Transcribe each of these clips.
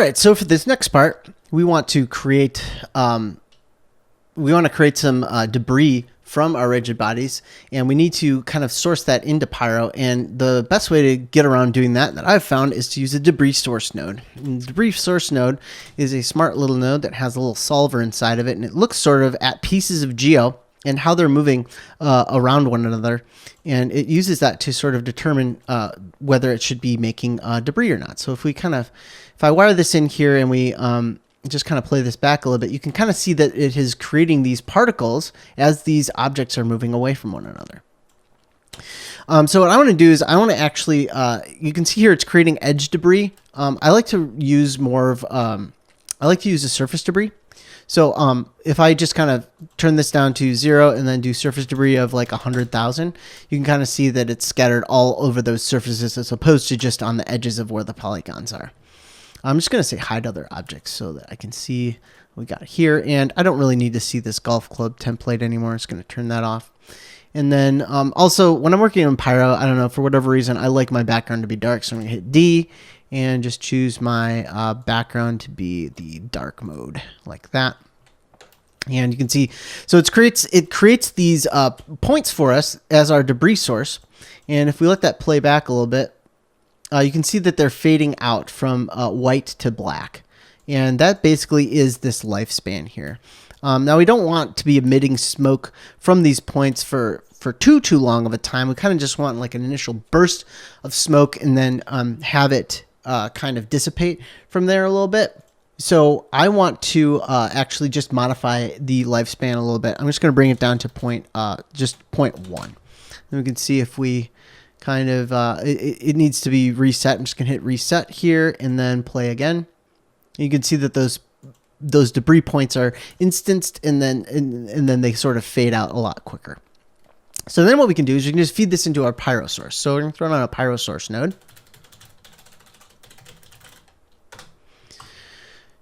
right, so for this next part, we want to create some debris from our rigid bodies, and we need to kind of source that into Pyro. And the best way to get around doing that I've found is to use a debris source node. And the debris source node is a smart little node that has a little solver inside of it, and it looks sort of at pieces of geo and how they're moving around one another, and it uses that to sort of determine whether it should be making debris or not. So if I wire this in here and we just kind of play this back a little bit, you can kind of see that it is creating these particles as these objects are moving away from one another. So what I want to do is I want to actually, you can see here it's creating edge debris. I like to use a surface debris. So if I just kind of turn this down to 0 and then do surface debris of like 100,000, you can kind of see that it's scattered all over those surfaces as opposed to just on the edges of where the polygons are. I'm just going to say hide other objects so that I can see what we got here. And I don't really need to see this golf club template anymore. I'm just going to turn that off. And then also when I'm working on Pyro, I don't know, for whatever reason, I like my background to be dark. So I'm going to hit D and just choose my background to be the dark mode like that. And you can see, so it creates these points for us as our debris source. And if we let that play back a little bit, you can see that they're fading out from white to black. And that basically is this lifespan here. Now we don't want to be emitting smoke from these points for too long of a time. We kind of just want like an initial burst of smoke and then have it kind of dissipate from there a little bit. So I want to actually just modify the lifespan a little bit. I'm just going to bring it down to just 0.1. And we can see if we kind of, it needs to be reset. I'm just going to hit reset here and then play again. You can see that those debris points are instanced and then they sort of fade out a lot quicker. So then what we can do is we can just feed this into our Pyro source. So we're going to throw it on a Pyro source node.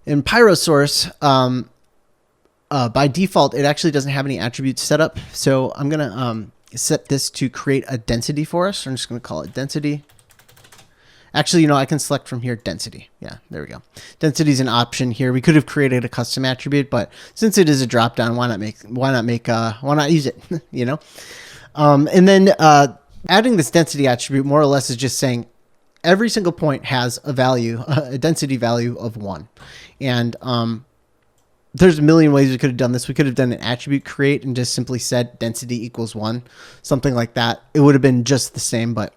In Pyro source, by default, it actually doesn't have any attributes set up. So I'm going to set this to create a density for us. I'm just going to call it density. Actually, I can select from here density. Yeah, there we go. Density is an option here. We could have created a custom attribute, but since it is a dropdown, why not use it? And then adding this density attribute more or less is just saying every single point has a value, a density value of 1. And there's a million ways we could have done this. We could have done an attribute create and just simply said density equals 1, something like that. It would have been just the same, but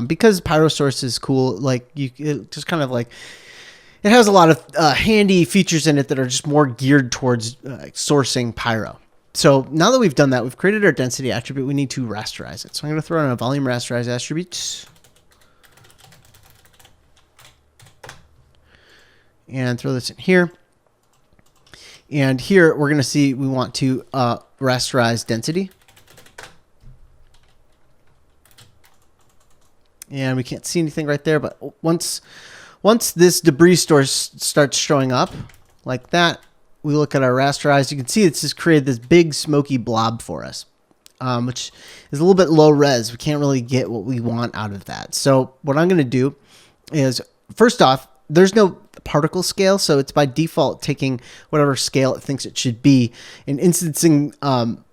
because Pyro source is cool, it just kind of like, it has a lot of handy features in it that are just more geared towards sourcing Pyro. So now that we've done that, we've created our density attribute, we need to rasterize it. So I'm going to throw in a volume rasterize attributes. And throw this in here. And here we're going to see we want to rasterize density. And we can't see anything right there, but once this debris source starts showing up like that, we look at our rasterize. You can see it's just created this big smoky blob for us, which is a little bit low res. We can't really get what we want out of that. So what I'm going to do is, first off, there's no particle scale, so it's by default taking whatever scale it thinks it should be and instancing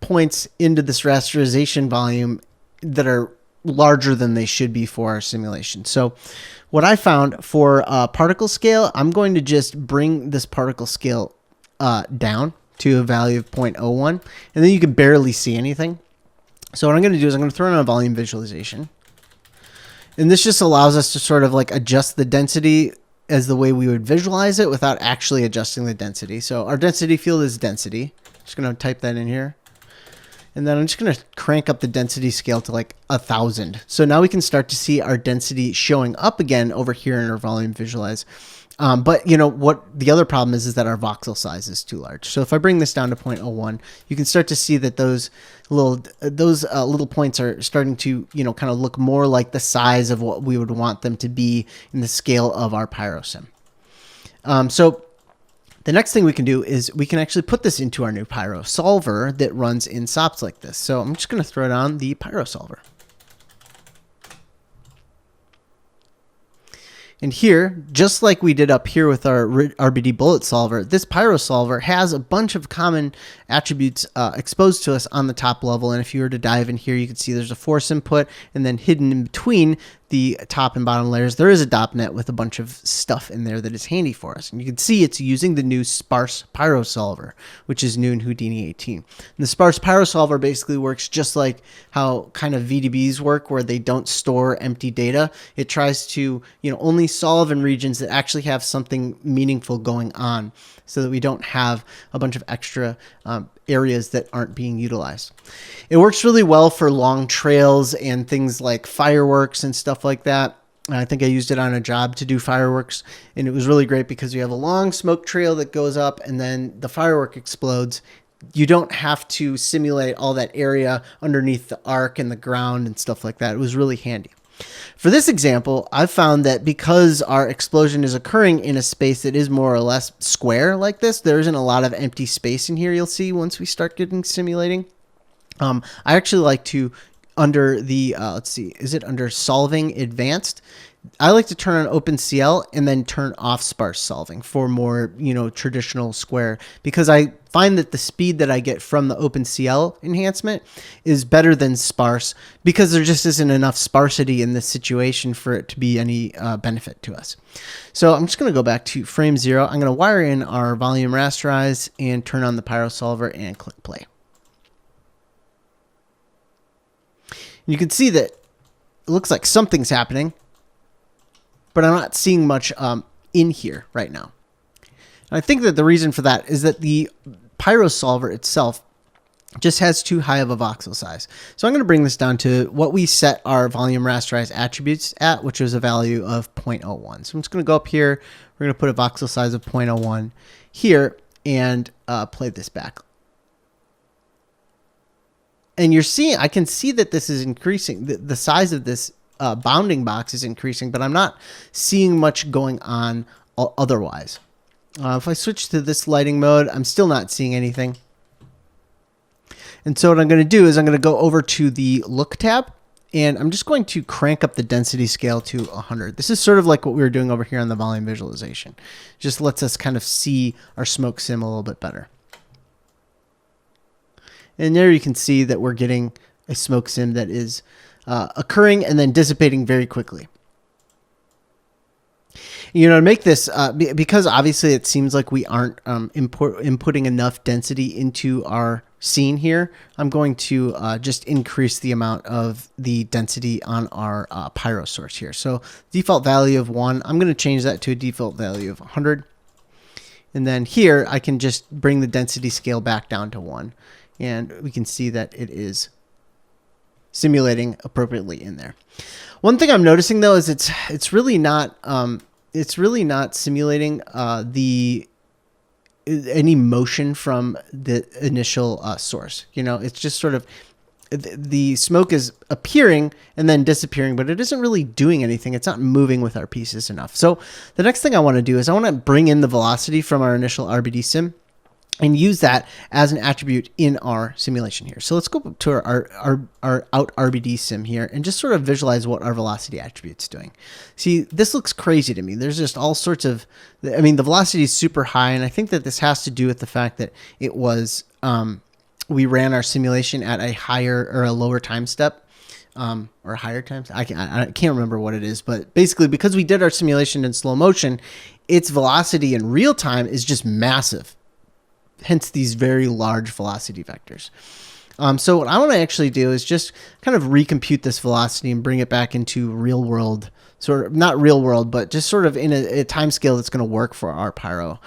points into this rasterization volume that are larger than they should be for our simulation. So what I found for particle scale, I'm going to just bring this particle scale down to a value of 0.01, and then you can barely see anything. So what I'm going to do is I'm going to throw in a volume visualization, and this just allows us to sort of like adjust the density as the way we would visualize it without actually adjusting the density. So our density field is density. Just going to type that in here. And then I'm just going to crank up the density scale to like 1,000. So now we can start to see our density showing up again over here in our volume visualize. But what the other problem is that our voxel size is too large. So if I bring this down to 0.01, you can start to see that those little points are starting to, kind of look more like the size of what we would want them to be in the scale of our Pyro sim. So the next thing we can do is we can actually put this into our new Pyro Solver that runs in SOPs like this. So I'm just going to throw it on the Pyro Solver. And here, just like we did up here with our RBD Bullet Solver, this Pyro Solver has a bunch of common attributes exposed to us on the top level. And if you were to dive in here, you can see there's a force input, and then hidden in between the top and bottom layers, there is a DOP.NET with a bunch of stuff in there that is handy for us. And you can see it's using the new Sparse Pyro Solver, which is new in Houdini 18. And the Sparse Pyro Solver basically works just like how kind of VDBs work, where they don't store empty data. It tries to, only solve in regions that actually have something meaningful going on, so that we don't have a bunch of extra areas that aren't being utilized. It works really well for long trails and things like fireworks and stuff like that. I think I used it on a job to do fireworks, and it was really great because you have a long smoke trail that goes up and then the firework explodes. You don't have to simulate all that area underneath the arc and the ground and stuff like that. It was really handy. For this example, I've found that because our explosion is occurring in a space that is more or less square like this, there isn't a lot of empty space in here, you'll see once we start getting simulating. I actually like to, under the, let's see, is it under Solving Advanced? I like to turn on OpenCL and then turn off sparse solving for more, traditional square, because I find that the speed that I get from the OpenCL enhancement is better than sparse, because there just isn't enough sparsity in this situation for it to be any benefit to us. So I'm just going to go back to frame 0. I'm going to wire in our volume rasterize and turn on the Pyro Solver and click play. You can see that it looks like something's happening, but I'm not seeing much in here right now. And I think that the reason for that is that the Pyro Solver itself just has too high of a voxel size. So I'm going to bring this down to what we set our volume rasterize attributes at, which is a value of 0.01. So I'm just going to go up here. We're going to put a voxel size of 0.01 here and play this back. And you're seeing, I can see that this is increasing. The size of this bounding box is increasing, but I'm not seeing much going on otherwise. If I switch to this lighting mode, I'm still not seeing anything. And so what I'm going to do is I'm going to go over to the Look tab, and I'm just going to crank up the density scale to 100. This is sort of like what we were doing over here on the volume visualization. Just lets us kind of see our smoke sim a little bit better. And there you can see that we're getting a smoke sim that is occurring and then dissipating very quickly. To make this, because obviously it seems like we aren't inputting enough density into our scene here, I'm going to just increase the amount of the density on our pyro source here. So default value of 1, I'm going to change that to a default value of 100. And then here I can just bring the density scale back down to 1. And we can see that it is simulating appropriately in there. One thing I'm noticing though is it's really not simulating any motion from the initial source. It's just sort of the smoke is appearing and then disappearing, but it isn't really doing anything. It's not moving with our pieces enough. So the next thing I want to do is I want to bring in the velocity from our initial RBD sim and use that as an attribute in our simulation here. So let's go to our out RBD sim here and just sort of visualize what our velocity attribute's doing. See, this looks crazy to me. There's just all sorts of, the velocity is super high, and I think that this has to do with the fact that it was, we ran our simulation at a higher or a lower time step. Or a higher time. I can't remember what it is, but basically because we did our simulation in slow motion, its velocity in real time is just massive. Hence these very large velocity vectors. So what I want to actually do is just kind of recompute this velocity and bring it back into real world, sort of not real world, but just sort of in a time scale that's going to work for our pyro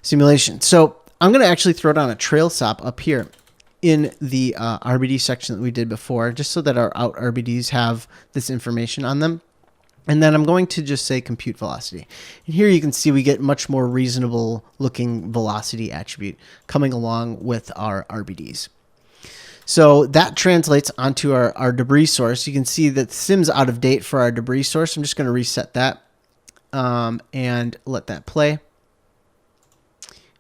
simulation. So I'm going to actually throw down a trail SOP up here in the RBD section that we did before, just so that our out RBDs have this information on them. And then I'm going to just say compute velocity. And here you can see we get much more reasonable looking velocity attribute coming along with our RBDs. So that translates onto our debris source. You can see that the sim's out of date for our debris source. I'm just going to reset that and let that play.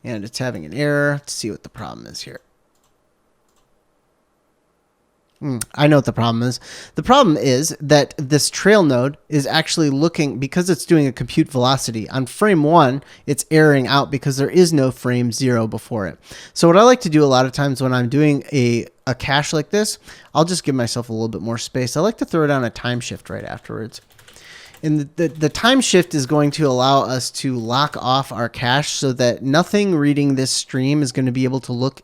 And it's having an error. Let's see what the problem is here. I know what the problem is. The problem is that this trail node is actually looking, because it's doing a compute velocity, on frame 1, it's erroring out because there is no frame 0 before it. So what I like to do a lot of times when I'm doing a cache like this, I'll just give myself a little bit more space. I like to throw down a time shift right afterwards. And the time shift is going to allow us to lock off our cache so that nothing reading this stream is going to be able to look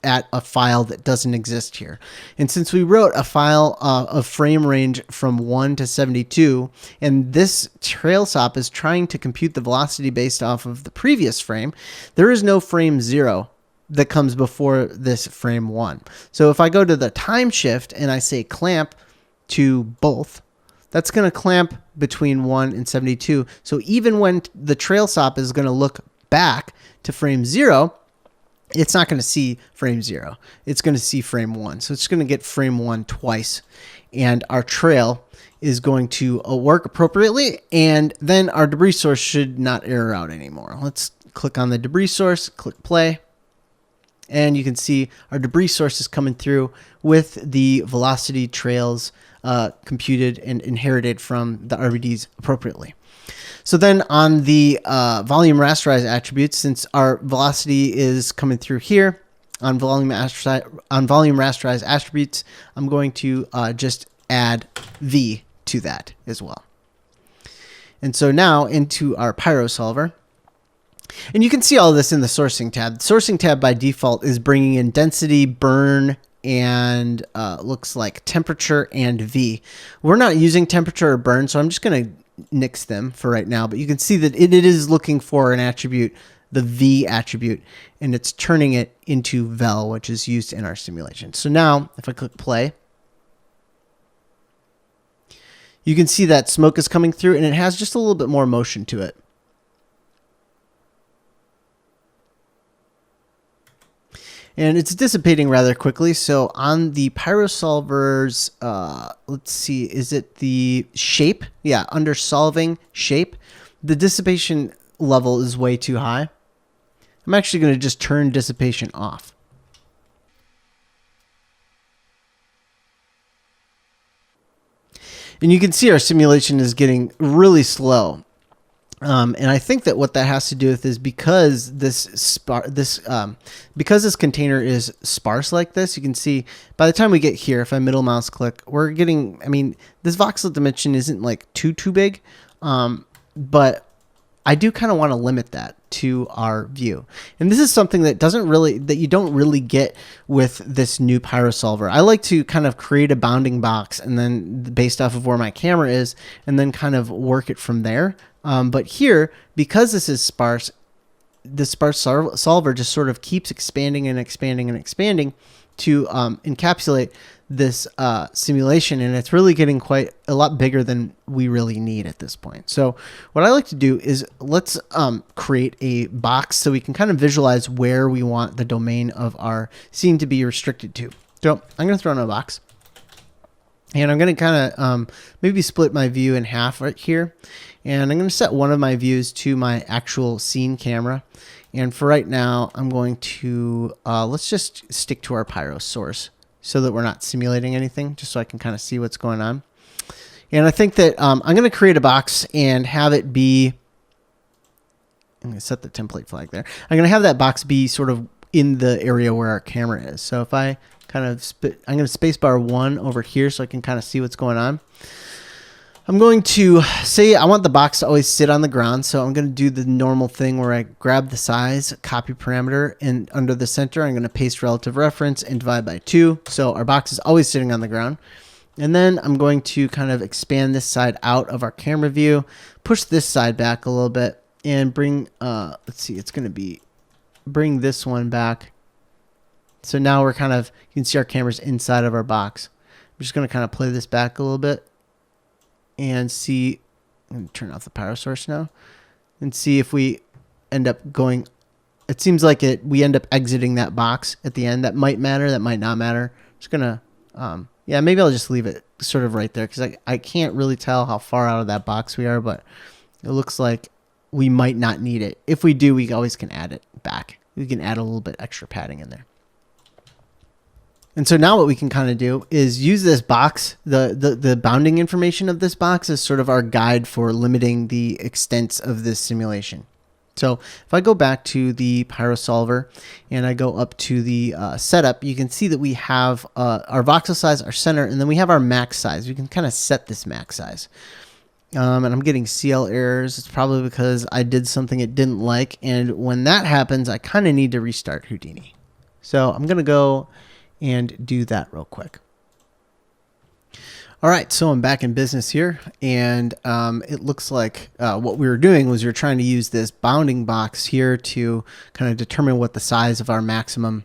at a file that doesn't exist here. And since we wrote a file of frame range from 1 to 72, and this trail SOP is trying to compute the velocity based off of the previous frame, there is no frame 0 that comes before this frame 1. So if I go to the time shift and I say clamp to both, that's going to clamp between 1 and 72. So even when the trail SOP is going to look back to frame 0, it's not going to see frame 0. It's going to see frame 1. So it's going to get frame 1 twice. And our trail is going to work appropriately. And then our debris source should not error out anymore. Let's click on the debris source, click play. And you can see our debris source is coming through with the velocity trails computed and inherited from the RVDs appropriately. So then on the volume rasterize attributes, since our velocity is coming through here on volume rasterize attributes, I'm going to just add V to that as well. And so now into our Pyro Solver. And you can see all this in the sourcing tab. The sourcing tab by default is bringing in density, burn, and looks like temperature and V. We're not using temperature or burn, so I'm just going to nix them for right now, but you can see that it is looking for an attribute, the V attribute, and it's turning it into vel, which is used in our simulation. So now if I click play, you can see that smoke is coming through and it has just a little bit more motion to it. And it's dissipating rather quickly. So on the Pyro Solver's, let's see, is it the shape? Yeah, under solving shape, the dissipation level is way too high. I'm actually going to just turn dissipation off. And you can see our simulation is getting really slow. And I think that what that has to do with is because because this container is sparse like this, you can see by the time we get here, if I middle mouse click, we're getting, I mean, this voxel dimension isn't like too big, but I do kind of want to limit that to our view. And this is something that you don't really get with this new Pyro Solver. I like to kind of create a bounding box and then based off of where my camera is and then kind of work it from there. But here, because this is sparse, the Sparse Solver just sort of keeps expanding and expanding and expanding to encapsulate this simulation, and it's really getting quite a lot bigger than we really need at this point. So what I like to do is let's create a box so we can kind of visualize where we want the domain of our scene to be restricted to. So I'm going to throw in a box. And I'm going to kind of maybe split my view in half right here. And I'm going to set one of my views to my actual scene camera. And for right now, I'm going to, let's just stick to our Pyro source so that we're not simulating anything, just so I can kind of see what's going on. And I think that I'm going to create a box and have it be, I'm going to set the template flag there. I'm going to have that box be sort of in the area where our camera is. So if I kind of I'm going to spacebar 1 over here so I can kind of see what's going on. I'm going to say I want the box to always sit on the ground, so I'm going to do the normal thing where I grab the size, copy parameter, and under the center I'm going to paste relative reference and divide by 2, so our box is always sitting on the ground. And then I'm going to kind of expand this side out of our camera view, push this side back a little bit, and bring, let's see, it's going to be, bring this one back. So now we're kind of, you can see our camera's inside of our box. I'm just going to kind of play this back a little bit and see, I'm going to turn off the power source now, and see if we end up going, it seems like we end up exiting that box at the end. That might matter, that might not matter. Just going to, yeah, maybe I'll just leave it sort of right there because I can't really tell how far out of that box we are, but it looks like we might not need it. If we do, we always can add it back. We can add a little bit extra padding in there. And so now what we can kind of do is use this box, the bounding information of this box as sort of our guide for limiting the extents of this simulation. So if I go back to the Pyro Solver and I go up to the setup, you can see that we have our voxel size, our center, and then we have our max size. We can kind of set this max size. And I'm getting CL errors. It's probably because I did something it didn't like. And when that happens, I kind of need to restart Houdini. So I'm going to go and do that real quick. All right, so I'm back in business here, and it looks like what we were doing was we were trying to use this bounding box here to kind of determine what the size of our maximum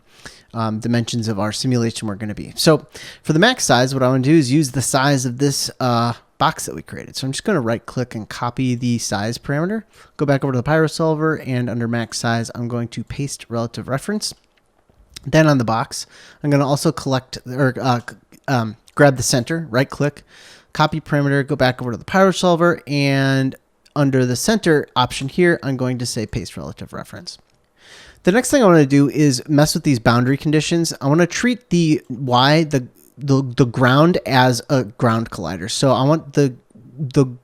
dimensions of our simulation were going to be. So for the max size, what I want to do is use the size of this box that we created. So I'm just going to right click and copy the size parameter, go back over to the Pyro Solver, and under max size, I'm going to paste relative reference. Then on the box, I'm going to also collect or grab the center, right click, copy parameter, go back over to the Pyro Solver, and under the center option here, I'm going to say paste relative reference. The next thing I want to do is mess with these boundary conditions. I want to treat the Y, the ground, as a ground collider. So I want the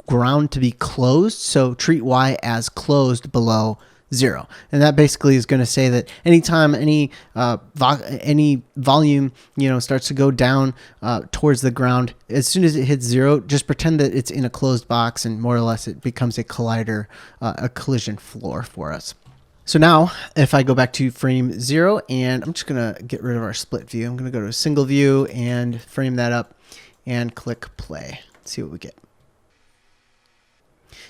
ground to be closed. So treat Y as closed below 0. And that basically is going to say that anytime any volume, starts to go down towards the ground, as soon as it hits 0, just pretend that it's in a closed box, and more or less it becomes a collider, a collision floor for us. So now if I go back to frame 0, and I'm just going to get rid of our split view, I'm going to go to a single view and frame that up and click play. Let's see what we get.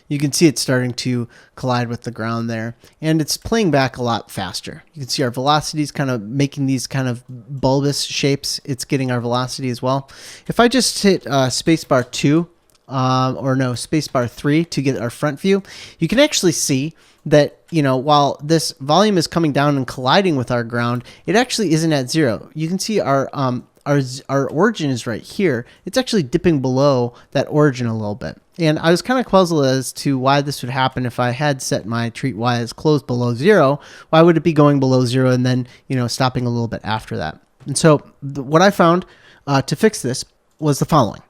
You can see it's starting to collide with the ground there, and it's playing back a lot faster. You can see our velocities kind of making these kind of bulbous shapes. It's getting our velocity as well. If I just hit spacebar 2, or no, spacebar 3 to get our front view, you can actually see that, while this volume is coming down and colliding with our ground, it actually isn't at 0. You can see our origin is right here. It's actually dipping below that origin a little bit. And I was kind of puzzled as to why this would happen if I had set my treat Y as closed below 0. Why would it be going below 0 and then, stopping a little bit after that? And so what I found to fix this was the following.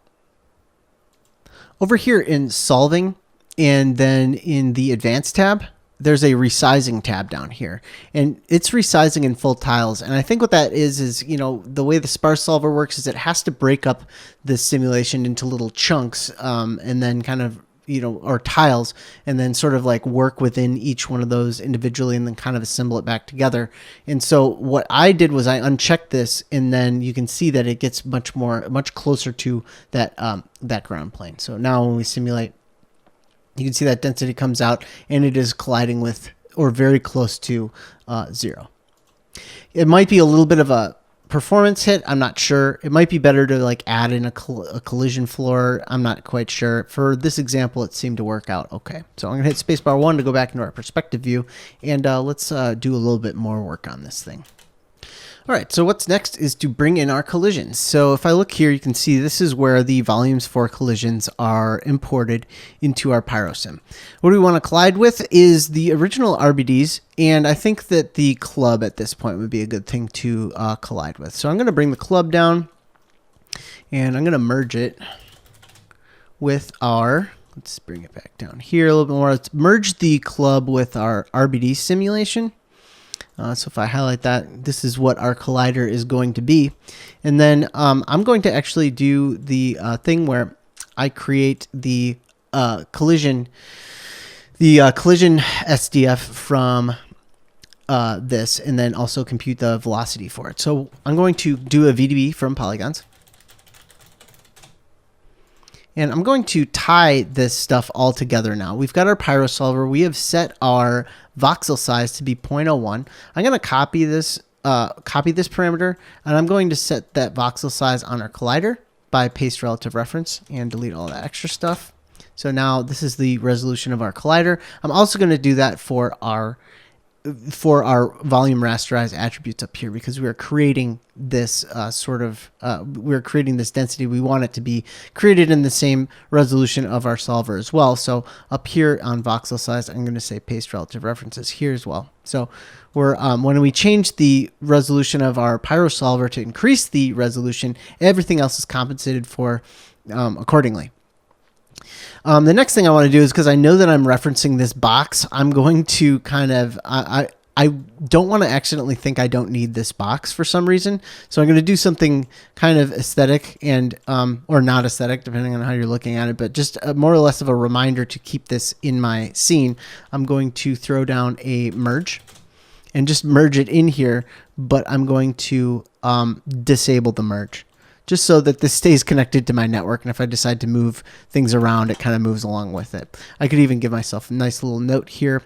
Over here in solving, and then in the advanced tab, there's a resizing tab down here, and it's resizing in full tiles. And I think what that is, the way the Sparse Solver works is it has to break up the simulation into little chunks, and then kind of, or tiles, and then sort of like work within each one of those individually and then kind of assemble it back together. And so what I did was I unchecked this, and then you can see that it gets much closer to that, that ground plane. So now when we simulate, you can see that density comes out, and it is colliding with, or very close to, 0. It might be a little bit of a performance hit. I'm not sure. It might be better to add in a collision floor. I'm not quite sure. For this example, it seemed to work out okay. So I'm going to hit spacebar 1 to go back into our perspective view, and let's do a little bit more work on this thing. All right, so what's next is to bring in our collisions. So if I look here, you can see this is where the volumes for collisions are imported into our PyroSim. What we want to collide with is the original RBDs, and I think that the club at this point would be a good thing to collide with. So I'm going to bring the club down, and I'm going to merge it with our, let's bring it back down here a little bit more. Let's merge the club with our RBD simulation. So if I highlight that, this is what our collider is going to be. And then I'm going to actually do the thing where I create the collision SDF from this, and then also compute the velocity for it. So I'm going to do a VDB from polygons. And I'm going to tie this stuff all together now. We've got our Pyro Solver. We have set our voxel size to be 0.01. I'm going to copy this parameter, and I'm going to set that voxel size on our collider by paste relative reference and delete all that extra stuff. So now this is the resolution of our collider. I'm also going to do that for our for our volume rasterize attributes up here, because we are creating this we're creating this density. We want it to be created in the same resolution of our solver as well. So up here on Voxel Size, I'm going to say paste relative references here as well. So we're when we change the resolution of our Pyro Solver to increase the resolution, everything else is compensated for accordingly. The next thing I want to do is, because I know that I'm referencing this box, I'm going to kind of, I don't want to accidentally think I don't need this box for some reason. So I'm going to do something kind of aesthetic and, or not aesthetic, depending on how you're looking at it, but just more or less of a reminder to keep this in my scene. I'm going to throw down a merge and just merge it in here, but I'm going to disable the merge, just so that this stays connected to my network. And if I decide to move things around, it kind of moves along with it. I could even give myself a nice little note here.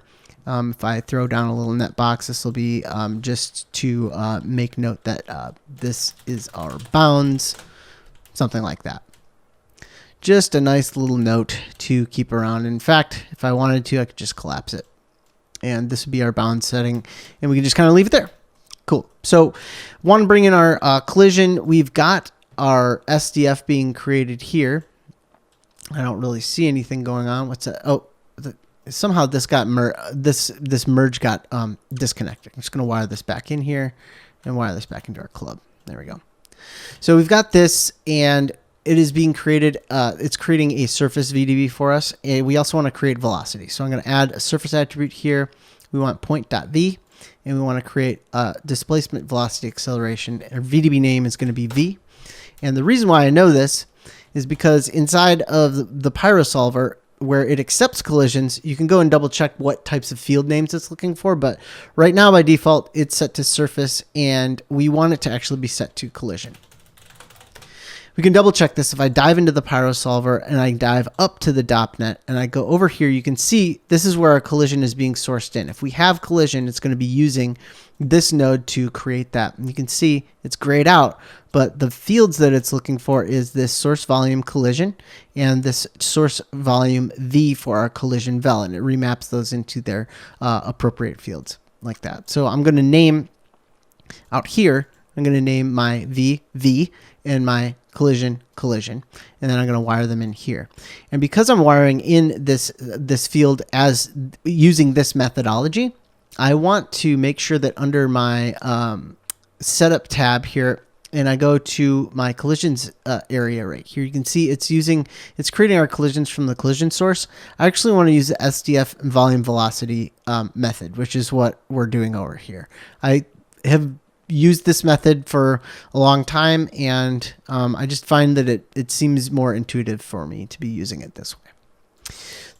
If I throw down a little net box, this will be just to make note that this is our bounds, something like that. Just a nice little note to keep around. In fact, if I wanted to, I could just collapse it. And this would be our bound setting, and we can just kind of leave it there. Cool. So want to bring in our collision. We've got our SDF being created here. I don't really see anything going on. What's that? Oh, somehow this got this merge got disconnected. I'm just going to wire this back in here and wire this back into our club. There we go. So we've got this, and it is being created. It's creating a surface VDB for us. And we also want to create velocity. So I'm going to add a surface attribute here. We want point.v, and we want to create a displacement velocity acceleration. Our VDB name is going to be V. And the reason why I know this is because inside of the Pyro Solver, where it accepts collisions, you can go and double check what types of field names it's looking for. But right now, by default, it's set to surface, and we want it to actually be set to collision. We can double check this. If I dive into the Pyro Solver and I dive up to the DOP.NET and I go over here, you can see this is where our collision is being sourced in. If we have collision, it's going to be using this node to create that. And you can see it's grayed out, but the fields that it's looking for is this source volume collision and this source volume V for our collision vel, and it remaps those into their appropriate fields like that. So I'm going to name out here, I'm going to name my V and my collision, and then I'm going to wire them in here. And because I'm wiring in this field as using this methodology, I want to make sure that under my setup tab here, and I go to my collisions area right here, you can see it's creating our collisions from the collision source. I actually want to use the SDF volume velocity method, which is what we're doing over here. I have used this method for a long time, and I just find that it seems more intuitive for me to be using it this way.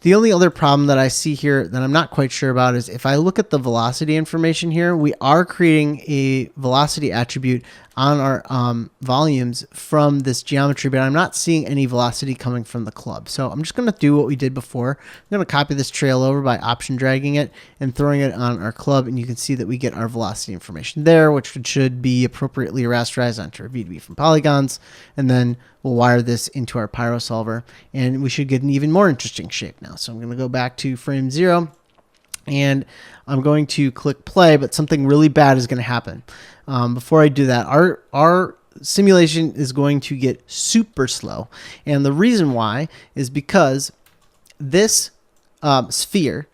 The only other problem that I see here that I'm not quite sure about is if I look at the velocity information here, we are creating a velocity attribute on our volumes from this geometry, but I'm not seeing any velocity coming from the club. So I'm just going to do what we did before. I'm going to copy this trail over by option dragging it and throwing it on our club, and you can see that we get our velocity information there, which should be appropriately rasterized onto our VDB from polygons, and then we'll wire this into our Pyro Solver, and we should get an even more interesting shape now. So I'm going to go back to frame 0, and I'm going to click play, but something really bad is going to happen. Before I do that, our simulation is going to get super slow, and the reason why is because this sphere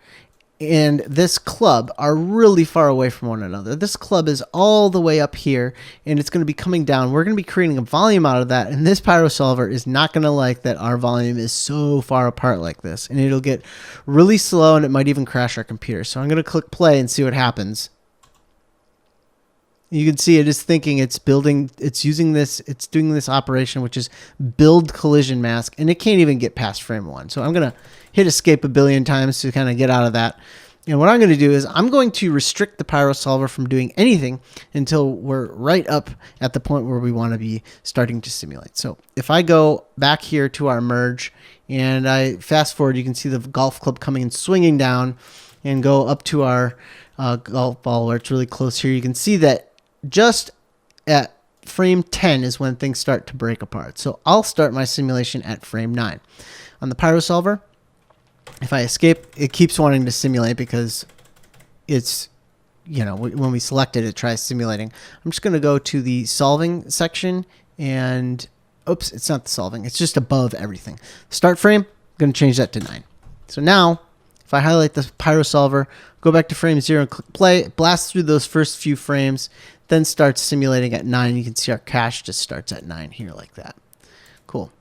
and this club are really far away from one another. This club is all the way up here, and it's going to be coming down. We're going to be creating a volume out of that, and this Pyro Solver is not going to like that our volume is so far apart like this, and it'll get really slow, and it might even crash our computer. So I'm going to click play and see what happens. You can see it is thinking it's building, it's using this, it's doing this operation, which is build collision mask, and it can't even get past frame 1. So I'm going to hit escape a billion times to kind of get out of that. And what I'm going to do is I'm going to restrict the Pyro Solver from doing anything until we're right up at the point where we want to be starting to simulate. So if I go back here to our merge and I fast forward, you can see the golf club coming and swinging down, and go up to our golf ball where it's really close here. You can see that just at frame 10 is when things start to break apart. So I'll start my simulation at frame 9. On the Pyro Solver, if I escape, it keeps wanting to simulate because it's you know, when we select it, it tries simulating. I'm just going to go to the solving section and, oops, it's not the solving. It's just above everything. Start frame, I'm going to change that to 9. So now, if I highlight the Pyro Solver, go back to frame 0 and click play, it blasts through those first few frames, then starts simulating at 9. You can see our cache just starts at 9 here like that. Cool.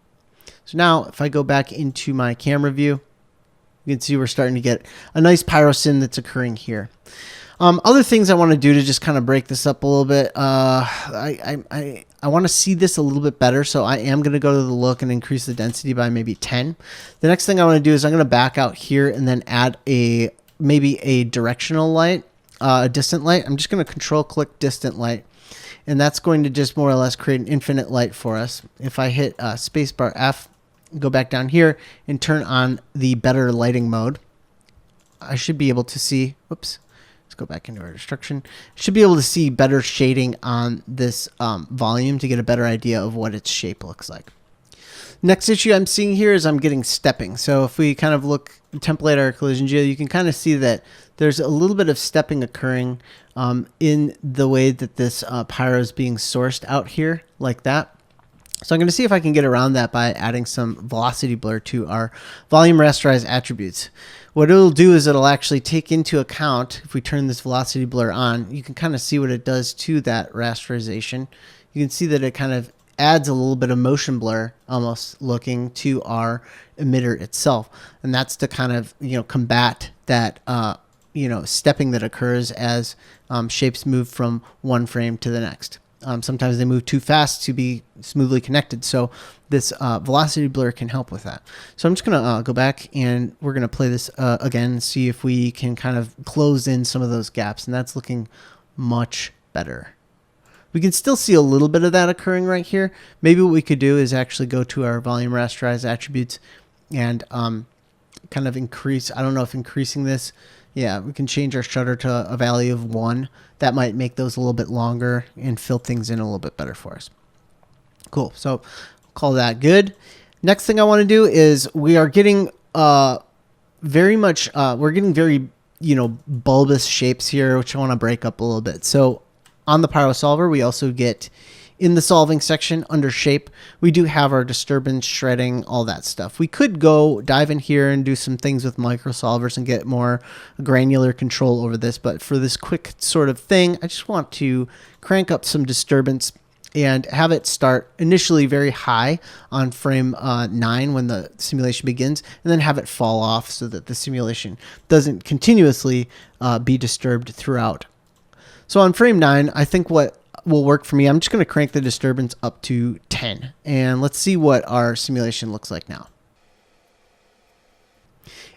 So now, if I go back into my camera view, you can see we're starting to get a nice pyro sim that's occurring here. Other things I want to do to just kind of break this up a little bit. I want to see this a little bit better, so I am going to go to the look and increase the density by maybe 10. The next thing I want to do is I'm going to back out here and then add maybe a directional light, a distant light. I'm just going to control click distant light, and that's going to just more or less create an infinite light for us. If I hit spacebar F, go back down here and turn on the better lighting mode, I should be able to see, whoops, let's go back into our destruction. Should be able to see better shading on this volume to get a better idea of what its shape looks like. Next issue I'm seeing here is I'm getting stepping. So if we kind of template our collision geo, you can kind of see that there's a little bit of stepping occurring in the way that this pyro is being sourced out here like that. So I'm going to see if I can get around that by adding some velocity blur to our volume rasterize attributes. What it'll do is it'll actually take into account, if we turn this velocity blur on, you can kind of see what it does to that rasterization. You can see that it kind of adds a little bit of motion blur almost looking to our emitter itself. And that's to kind of, you know, combat that, you know, stepping that occurs as shapes move from one frame to the next. Sometimes they move too fast to be smoothly connected. So this velocity blur can help with that. So I'm just going to go back and we're going to play this again and see if we can kind of close in some of those gaps. And that's looking much better. We can still see a little bit of that occurring right here. Maybe what we could do is actually go to our volume rasterize attributes and kind of increase. I don't know if increasing this, yeah, we can change our shutter to a value of 1. That might make those a little bit longer and fill things in a little bit better for us. Cool. So call that good. Next thing I want to do is we are getting very, you know, bulbous shapes here, which I want to break up a little bit. So on the Pyro Solver, we also get in the solving section under shape, we do have our disturbance, shredding, all that stuff. We could go dive in here and do some things with micro solvers and get more granular control over this. But for this quick sort of thing, I just want to crank up some disturbance and have it start initially very high on frame 9 when the simulation begins, and then have it fall off so that the simulation doesn't continuously be disturbed throughout. So on frame 9, I think what will work for me, I'm just going to crank the disturbance up to 10. And let's see what our simulation looks like now.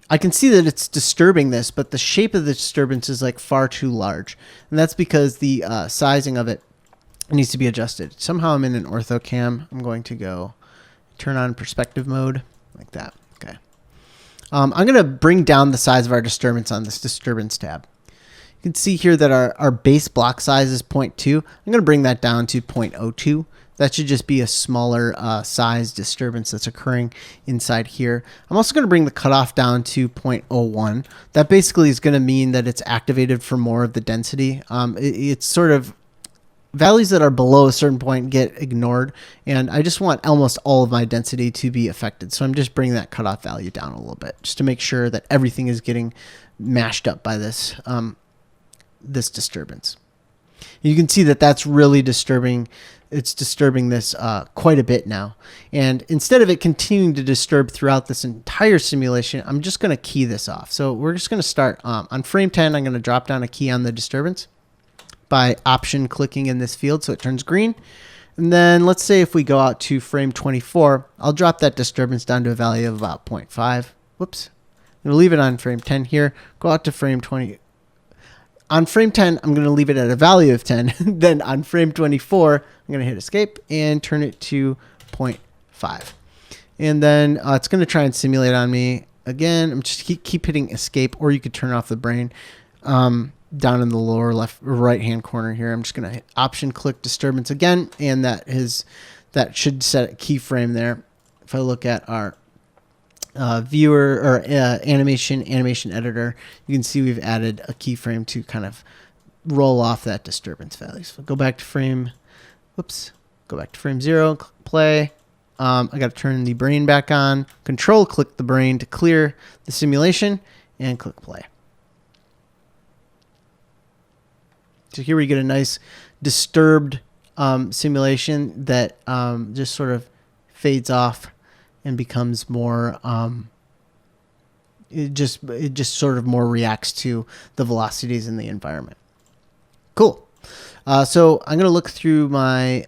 I can see that it's disturbing this, but the shape of the disturbance is like far too large. And that's because the sizing of it needs to be adjusted. Somehow I'm in an ortho cam. I'm going to go turn on perspective mode like that. Okay. I'm going to bring down the size of our disturbance on this disturbance tab. You can see here that our base block size is 0.2. I'm going to bring that down to 0.02. That should just be a smaller size disturbance that's occurring inside here. I'm also going to bring the cutoff down to 0.01. That basically is going to mean that it's activated for more of the density. It's sort of values that are below a certain point get ignored, and I just want almost all of my density to be affected. So I'm just bringing that cutoff value down a little bit just to make sure that everything is getting mashed up by this this disturbance. You can see that that's really disturbing. It's disturbing this quite a bit now. And instead of it continuing to disturb throughout this entire simulation, I'm just going to key this off. So we're just going to start on frame 10. I'm going to drop down a key on the disturbance by option clicking in this field so it turns green. And then let's say if we go out to frame 24, I'll drop that disturbance down to a value of about 0.5. Whoops. We'll leave it on frame 10 here. Go out to frame 20. On frame 10, I'm going to leave it at a value of 10. Then on frame 24, I'm going to hit escape and turn it to 0.5. And then it's going to try and simulate on me again. I'm just keep hitting escape, or you could turn off the brain down in the lower left or right hand corner here. I'm just going to hit option click disturbance again, and that should set a keyframe there. If I look at our viewer or animation editor, you can see we've added a keyframe to kind of roll off that disturbance value. So go back to frame, go back to frame 0, click play. I got to turn the brain back on, control click the brain to clear the simulation, and click play. So here we get a nice disturbed simulation that just sort of fades off and becomes more, it just sort of more reacts to the velocities in the environment. Cool. So I'm going to look through my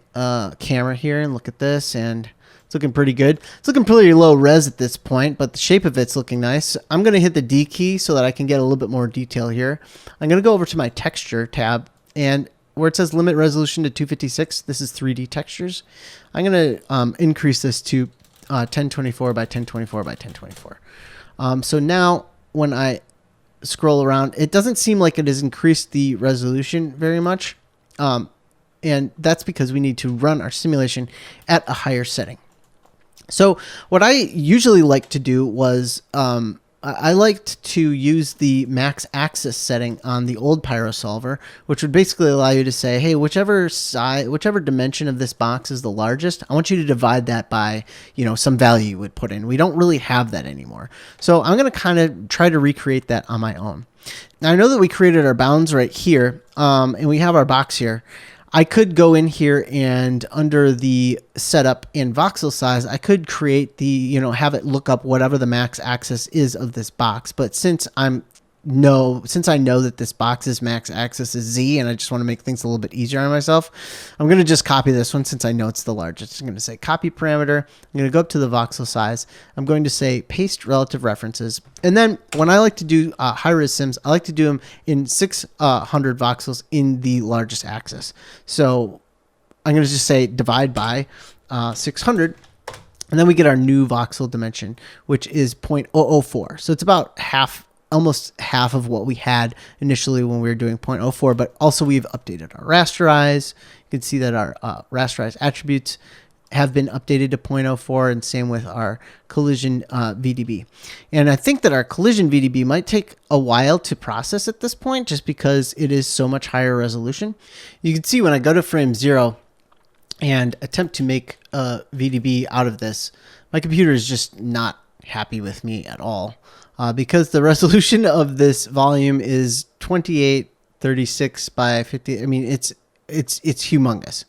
camera here and look at this, and it's looking pretty good. It's looking pretty low res at this point, but the shape of it's looking nice. I'm going to hit the D key so that I can get a little bit more detail here. I'm going to go over to my texture tab, and where it says limit resolution to 256, this is 3D textures. I'm going to increase this to 1024 by 1024 by 1024. So now when I scroll around, it doesn't seem like it has increased the resolution very much. And that's because we need to run our simulation at a higher setting. So what I usually like to do was I liked to use the max axis setting on the old Pyro Solver, which would basically allow you to say, hey, whichever dimension of this box is the largest, I want you to divide that by, some value you would put in. We don't really have that anymore. So I'm going to kind of try to recreate that on my own. Now I know that we created our bounds right here, and we have our box here. I could go in here and under the setup in Voxel Size, I could create the, have it look up whatever the max axis is of this box. But since I know that this box's max axis is Z, and I just want to make things a little bit easier on myself, I'm going to just copy this one since I know it's the largest. I'm going to say copy parameter. I'm going to go up to the Voxel Size. I'm going to say paste relative references. And then when I like to do high-res sims, I like to do them in 600 voxels in the largest axis. So I'm going to just say divide by 600. And then we get our new voxel dimension, which is 0.004. So it's about almost half of what we had initially when we were doing 0.04, but also we've updated our rasterize. You can see that our rasterize attributes have been updated to 0.04, and same with our collision VDB. And I think that our collision VDB might take a while to process at this point, just because it is so much higher resolution. You can see when I go to frame 0 and attempt to make a VDB out of this, my computer is just not happy with me at all. Because the resolution of this volume is 2836 by 50. I mean, it's humongous.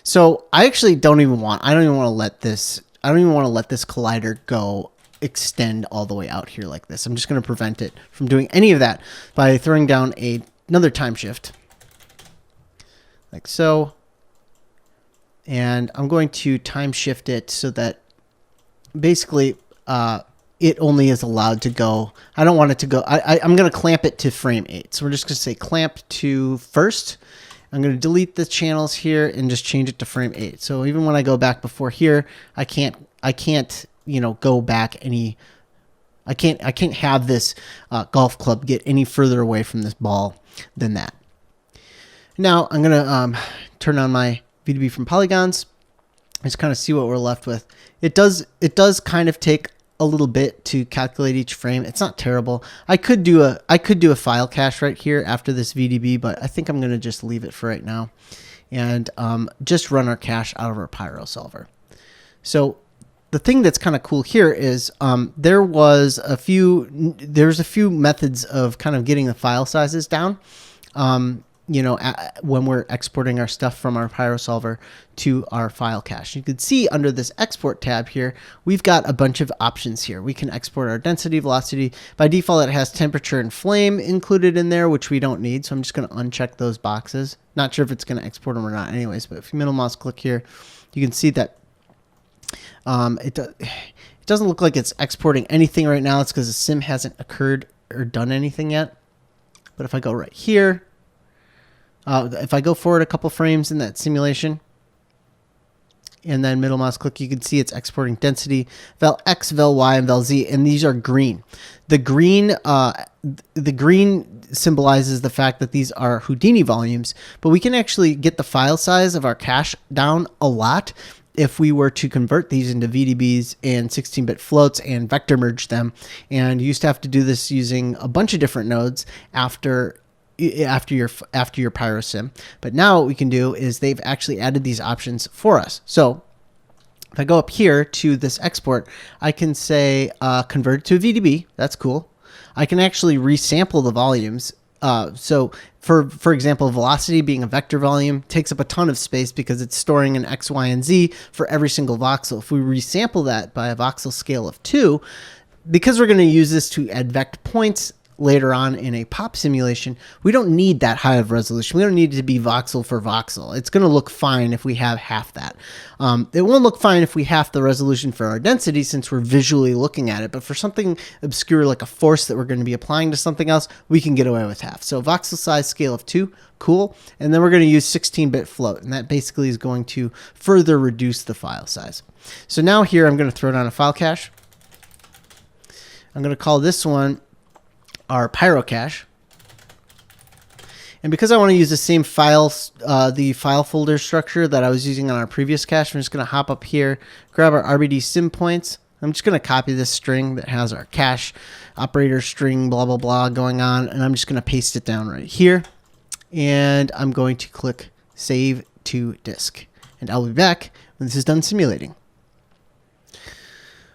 So I actually don't even want to let this collider go extend all the way out here like this. I'm just going to prevent it from doing any of that by throwing down another time shift like so. And I'm going to time shift it so that basically, it only is allowed to go. I don't want it to go. I'm going to clamp it to frame 8. So we're just going to say clamp to first. I'm going to delete the channels here and just change it to frame 8. So even when I go back before here, I can't, go back any. I can't have this golf club get any further away from this ball than that. Now I'm going to turn on my VDB from polygons. Just kind of see what we're left with. It does kind of take a little bit to calculate each frame. It's not terrible. I could do a file cache right here after this VDB, but I think I'm going to just leave it for right now and just run our cache out of our Pyro Solver. So the thing that's kind of cool here is there's a few methods of kind of getting the file sizes down. When we're exporting our stuff from our Pyro Solver to our file cache. You can see under this export tab here, we've got a bunch of options here. We can export our density, velocity. By default, it has temperature and flame included in there, which we don't need. So I'm just going to uncheck those boxes. Not sure if it's going to export them or not anyways, but if you middle mouse click here, you can see that it doesn't look like it's exporting anything right now. It's because the sim hasn't occurred or done anything yet. But if I go right here, if I go forward a couple frames in that simulation and then middle mouse click, you can see it's exporting density, vel X, vel Y, and vel Z, and these are green. The green symbolizes the fact that these are Houdini volumes, but we can actually get the file size of our cache down a lot if we were to convert these into VDBs and 16-bit floats and vector merge them. And you used to have to do this using a bunch of different nodes after after your Pyro sim. But now what we can do is they've actually added these options for us. So if I go up here to this export, I can say convert it to a VDB. That's cool. I can actually resample the volumes. So for example, velocity being a vector volume takes up a ton of space because it's storing an X, Y, and Z for every single voxel. If we resample that by a voxel scale of 2, because we're going to use this to add vect points later on in a pop simulation, we don't need that high of resolution. We don't need it to be voxel for voxel. It's going to look fine if we have half that. It won't look fine if we half the resolution for our density since we're visually looking at it. But for something obscure like a force that we're going to be applying to something else, we can get away with half. So voxel size scale of 2, cool. And then we're going to use 16-bit float. And that basically is going to further reduce the file size. So now here I'm going to throw down a file cache. I'm going to call this one our Pyro cache. And because I want to use the same files, the file folder structure that I was using on our previous cache, I'm just going to hop up here, grab our RBD sim points. I'm just going to copy this string that has our cache operator string, blah, blah, blah going on. And I'm just going to paste it down right here. And I'm going to click save to disk. And I'll be back when this is done simulating.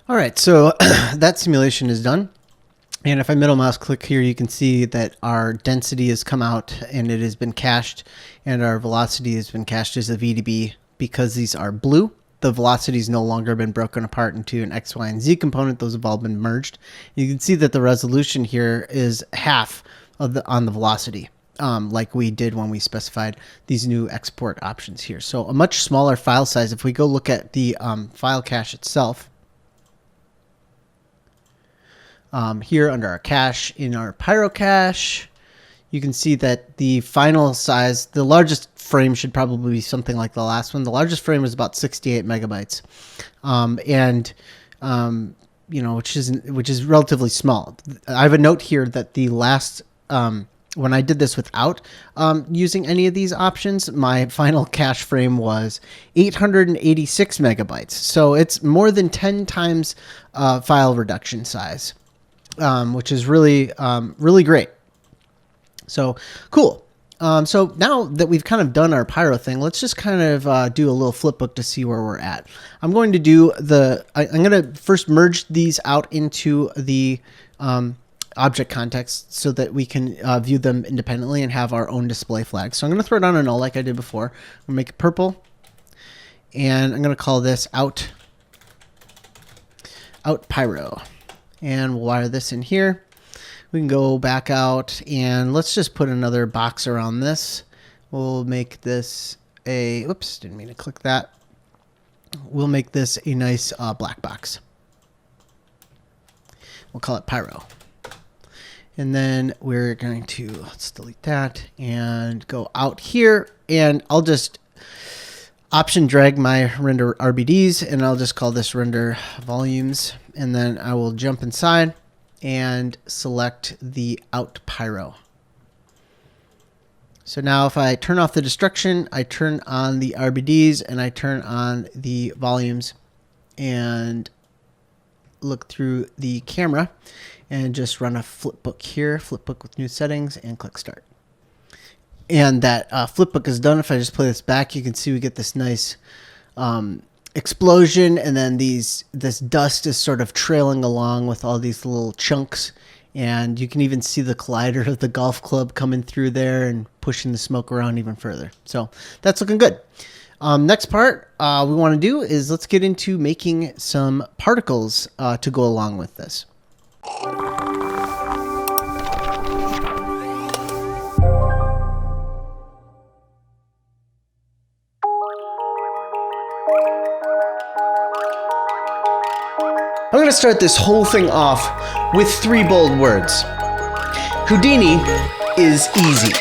All right, so that simulation is done. And if I middle mouse click here, you can see that our density has come out and it has been cached, and our velocity has been cached as a VDB. Because these are blue, the velocity has no longer been broken apart into an X, Y, and Z component. Those have all been merged. You can see that the resolution here is half of on the velocity, like we did when we specified these new export options here. So a much smaller file size. If we go look at the file cache itself, here under our cache in our Pyro cache, you can see that the final size, the largest frame should probably be something like the last one. The largest frame is about 68 megabytes, you know, which is relatively small. I have a note here that the last when I did this without using any of these options, my final cache frame was 886 megabytes. So it's more than 10 times file reduction size. Which is really, really great. So cool. So now that we've kind of done our Pyro thing, let's just kind of do a little flipbook to see where we're at. I'm going to do I'm going to first merge these out into the object context so that we can view them independently and have our own display flag. So I'm going to throw down a null like I did before. I'm going to make it purple, and I'm going to call this out Pyro. And we'll wire this in here. We can go back out and let's just put another box around this. We'll make this a, oops, didn't mean to click that. We'll make this a nice black box. We'll call it Pyro. And then we're going to, let's delete that and go out here, and I'll just option drag my render RBDs, and I'll just call this render volumes. And then I will jump inside and select the out Pyro. So now if I turn off the destruction, I turn on the RBDs and I turn on the volumes and look through the camera and just run a flipbook here, flipbook with new settings, and click start. And that flipbook is done. If I just play this back, you can see we get this nice explosion, and then this dust is sort of trailing along with all these little chunks, and you can even see the collider of the golf club coming through there and pushing the smoke around even further. So that's looking good. Next part we want to do is let's get into making some particles to go along with this. I'm going to start this whole thing off with 3 bold words. Houdini is easy.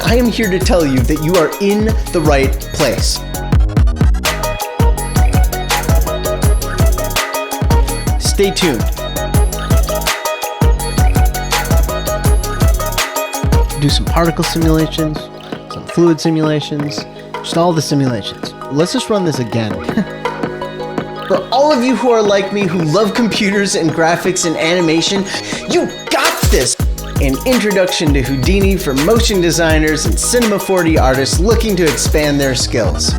I am here to tell you that you are in the right place. Stay tuned. Do some particle simulations, some fluid simulations, just all the simulations. Let's just run this again. For all of you who are like me, who love computers and graphics and animation, you got this! An introduction to Houdini for motion designers and Cinema 4D artists looking to expand their skills.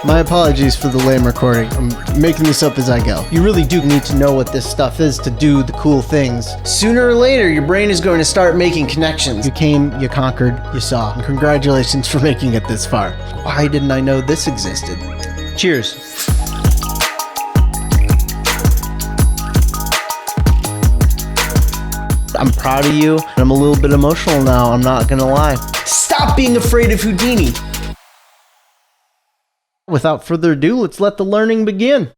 My apologies for the lame recording. I'm making this up as I go. You really do need to know what this stuff is to do the cool things. Sooner or later, your brain is going to start making connections. You came, you conquered, you saw. And congratulations for making it this far. Why didn't I know this existed? Cheers. I'm proud of you, and I'm a little bit emotional now, I'm not gonna lie. Stop being afraid of Houdini! Without further ado, let's let the learning begin.